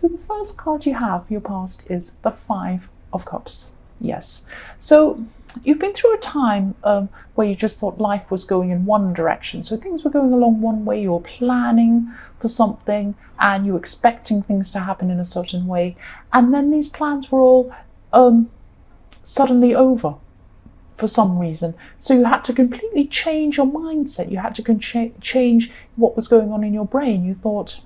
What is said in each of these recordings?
So the first card you have for your past is the Five of Cups. Yes. So you've been through a time where you just thought life was going in one direction. So things were going along one way. You were planning for something and you were expecting things to happen in a certain way. And then these plans were all suddenly over for some reason. So you had to completely change your mindset. You had to change what was going on in your brain. You thought,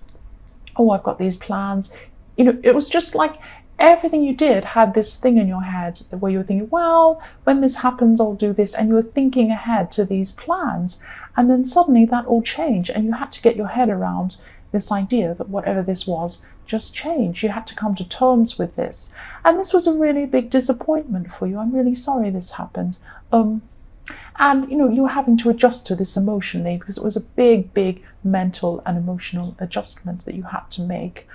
oh, I've got these plans. You know, it was just like everything you did had this thing in your head where you were thinking, well, when this happens, I'll do this. And you were thinking ahead to these plans. And then suddenly that all changed and you had to get your head around this idea that whatever this was just changed. You had to come to terms with this. And this was a really big disappointment for you. I'm really sorry this happened. And, you know, you were having to adjust to this emotionally because it was a big, big mental and emotional adjustment that you had to make.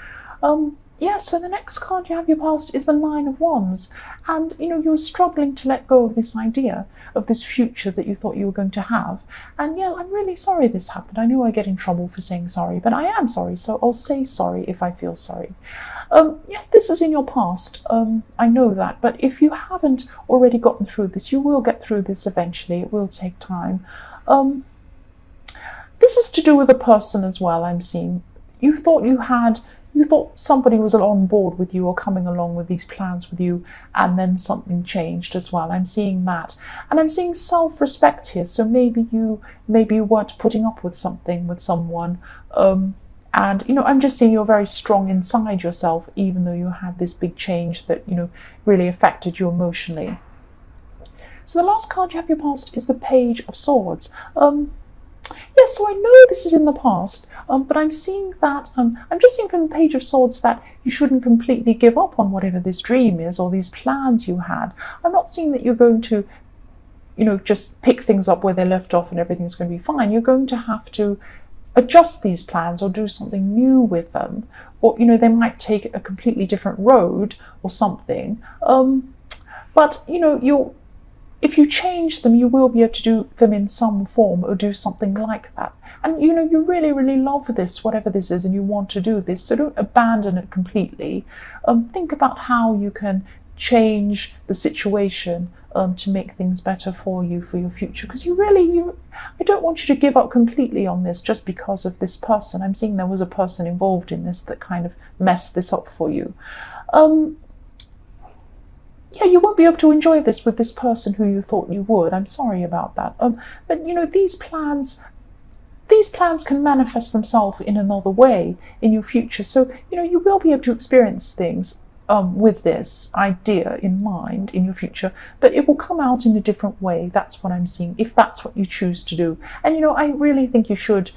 Yeah, so the next card you have your past is the Nine of Wands. And, you know, you're struggling to let go of this idea of this future that you thought you were going to have. And yeah, I'm really sorry this happened. I know I get in trouble for saying sorry, but I am sorry. So I'll say sorry if I feel sorry. Yeah, this is in your past. I know that. But if you haven't already gotten through this, you will get through this eventually. It will take time. This is to do with a person as well, I'm seeing. You thought somebody was on board with you or coming along with these plans with you, and then something changed as well. I'm seeing that. And I'm seeing self-respect here. So maybe you weren't putting up with something with someone. And, you know, I'm just seeing you're very strong inside yourself, even though you had this big change that, you know, really affected you emotionally. So the last card you have your past is the Page of Swords. Yes, so I know this is in the past, but I'm seeing that, I'm just seeing from the Page of Swords that you shouldn't completely give up on whatever this dream is or these plans you had. I'm not seeing that you're going to, you know, just pick things up where they left off and everything's going to be fine. You're going to have to adjust these plans or do something new with them. Or, you know, they might take a completely different road or something. But, you know, if you change them, you will be able to do them in some form or do something like that. And, you know, you really, really love this, whatever this is, and you want to do this. So don't abandon it completely. Think about how you can change the situation to make things better for you, for your future. Because I don't want you to give up completely on this just because of this person. I'm seeing there was a person involved in this that kind of messed this up for you. Yeah, you won't be able to enjoy this with this person who you thought you would. I'm sorry about that. But, you know, these plans can manifest themselves in another way in your future. So, you know, you will be able to experience things with this idea in mind in your future, but it will come out in a different way. That's what I'm seeing, if that's what you choose to do. And, you know, I really think you should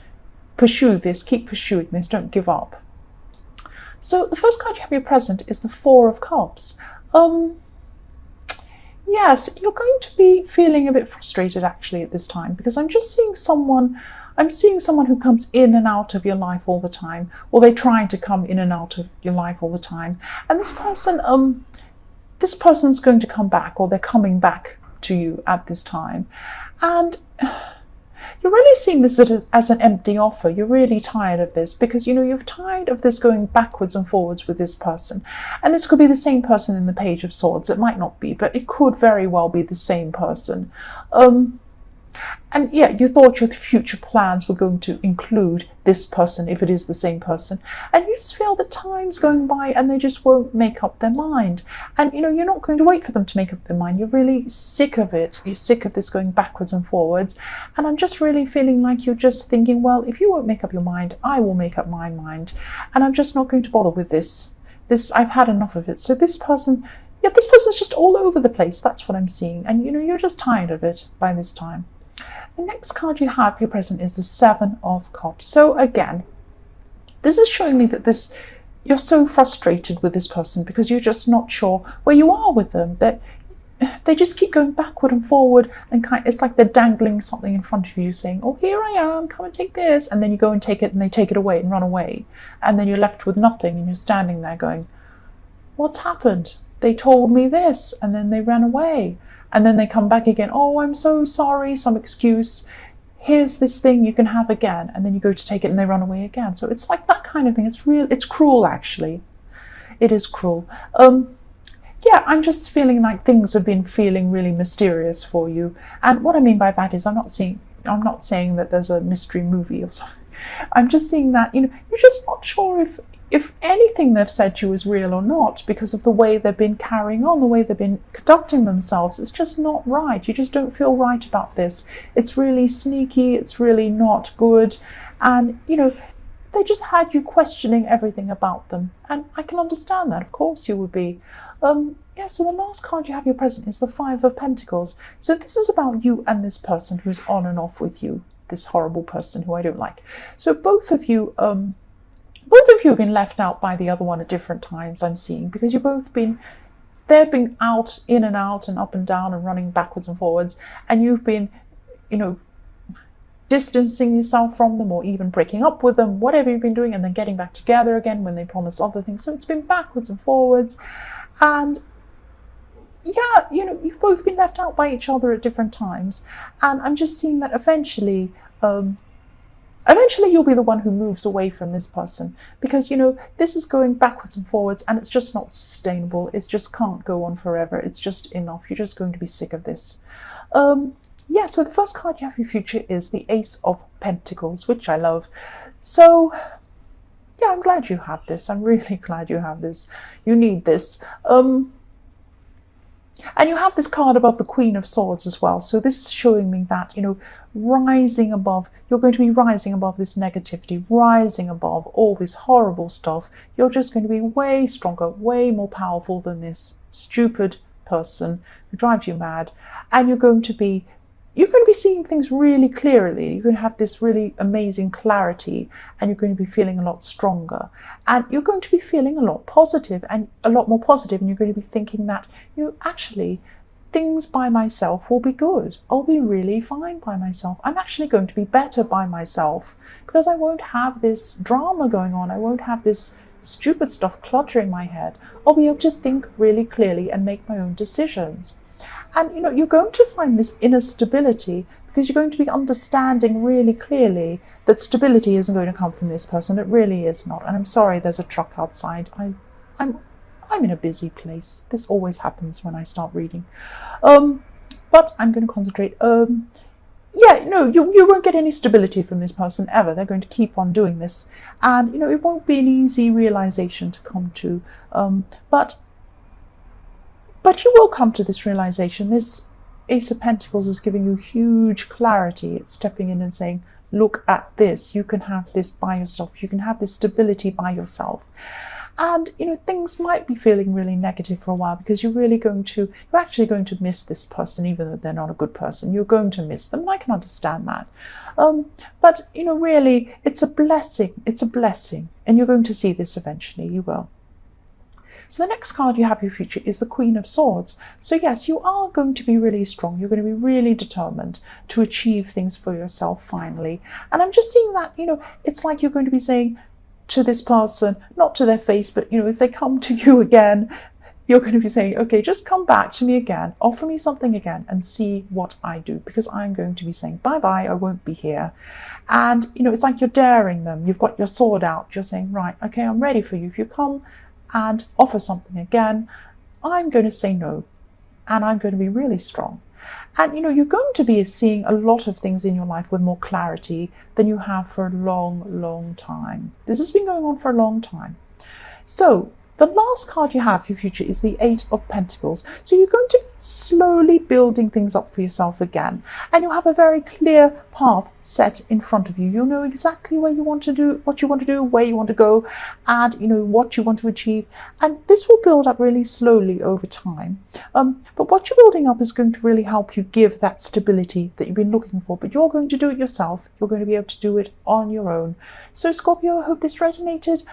pursue this, keep pursuing this, don't give up. So the first card you have your present is the Four of Cups. Yes, you're going to be feeling a bit frustrated actually at this time, because I'm seeing someone who comes in and out of your life all the time, or they're trying to come in and out of your life all the time. And this person's going to come back, or they're coming back to you at this time. And you're really seeing this as an empty offer. You're really tired of this because, you know, you're tired of this going backwards and forwards with this person. And this could be the same person in the Page of Swords. It might not be, but it could very well be the same person. And yeah, you thought your future plans were going to include this person if it is the same person. And you just feel that time's going by and they just won't make up their mind. And, you know, you're not going to wait for them to make up their mind. You're really sick of it. You're sick of this going backwards and forwards. And I'm just really feeling like you're just thinking, well, if you won't make up your mind, I will make up my mind. And I'm just not going to bother with this. I've had enough of it. So this person's just all over the place. That's what I'm seeing. And, you know, you're just tired of it by this time. The next card you have for your present is the Seven of Cups. So again, this is showing me that you're so frustrated with this person because you're just not sure where you are with them, that they just keep going backward and forward, and it's like they're dangling something in front of you saying, oh, here I am, come and take this. And then you go and take it and they take it away and run away. And then you're left with nothing and you're standing there going, what's happened? They told me this and then they ran away. And then they come back again. Oh, I'm so sorry, some excuse. Here's this thing you can have again. And then you go to take it and they run away again. So it's like that kind of thing. It's cruel, actually. It is cruel. Yeah, I'm just feeling like things have been feeling really mysterious for you. And what I mean by that is I'm not saying that there's a mystery movie or something. I'm just seeing that, you're just not sure if anything they've said to you is real or not, because of the way they've been carrying on, the way they've been conducting themselves. It's just not right. You just don't feel right about this. It's really sneaky. It's really not good. And, they just had you questioning everything about them. And I can understand that. Of course you would be. So the last card you have your present is the Five of Pentacles. So this is about you and this person who's on and off with you, this horrible person who I don't like. So both of you have been left out by the other one at different times, I'm seeing, because they've been out, in and out, and up and down, and running backwards and forwards, and you've been, distancing yourself from them, or even breaking up with them, whatever you've been doing, and then getting back together again when they promise other things. So it's been backwards and forwards, and yeah, you've both been left out by each other at different times, and I'm just seeing that eventually you'll be the one who moves away from this person, because this is going backwards and forwards, and it's just not sustainable. It just can't go on forever. It's just enough. You're just going to be sick of this. So the first card you have for your future is the Ace of Pentacles, which I love. So yeah, I'm glad you have this. I'm really glad you have this. You need this. And you have this card above the Queen of Swords as well. So this is showing me that, rising above, you're going to be rising above this negativity, rising above all this horrible stuff. You're just going to be way stronger, way more powerful than this stupid person who drives you mad. And you're going to be seeing things really clearly. You're going to have this really amazing clarity, and you're going to be feeling a lot stronger, and you're going to be feeling a lot positive, and a lot more positive, and you're going to be thinking that, actually, things by myself will be good. I'll be really fine by myself. I'm actually going to be better by myself, because I won't have this drama going on. I won't have this stupid stuff cluttering my head. I'll be able to think really clearly and make my own decisions. And you're going to find this inner stability, because you're going to be understanding really clearly that stability isn't going to come from this person. It really is not. And I'm sorry, there's a truck outside. I'm in a busy place. This always happens when I start reading. But I'm going to concentrate. You won't get any stability from this person ever. They're going to keep on doing this, and it won't be an easy realization to come to. But you will come to this realization. This Ace of Pentacles is giving you huge clarity. It's stepping in and saying, look at this. You can have this by yourself. You can have this stability by yourself. And, things might be feeling really negative for a while, because you're actually going to miss this person, even though they're not a good person. You're going to miss them, and I can understand that. But, really, it's a blessing. It's a blessing. And you're going to see this eventually. You will. So the next card you have in your future is the Queen of Swords. So yes, you are going to be really strong. You're going to be really determined to achieve things for yourself finally. And I'm just seeing that, it's like you're going to be saying to this person, not to their face, but, if they come to you again, you're going to be saying, okay, just come back to me again, offer me something again, and see what I do, because I'm going to be saying bye-bye, I won't be here. And, it's like you're daring them. You've got your sword out. You're saying, right, okay, I'm ready for you. If you come and offer something again, I'm going to say no, and I'm going to be really strong. And you're going to be seeing a lot of things in your life with more clarity than you have for a long time. This has been going on for a long time. So the last card you have for your future is the Eight of Pentacles. So you're going to be slowly building things up for yourself again, and you'll have a very clear path set in front of you. You'll know exactly where you want to do, what you want to do, where you want to go, and what you want to achieve. And this will build up really slowly over time. But what you're building up is going to really help you give that stability that you've been looking for. But you're going to do it yourself. You're going to be able to do it on your own. So Scorpio, I hope this resonated.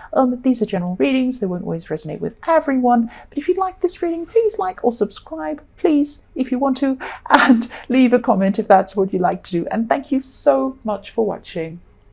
These are general readings. They won't always resonate with everyone. But if you'd like this reading, please like or subscribe, please, if you want to, and leave a comment if that's what you like to do. And thank you so much for watching.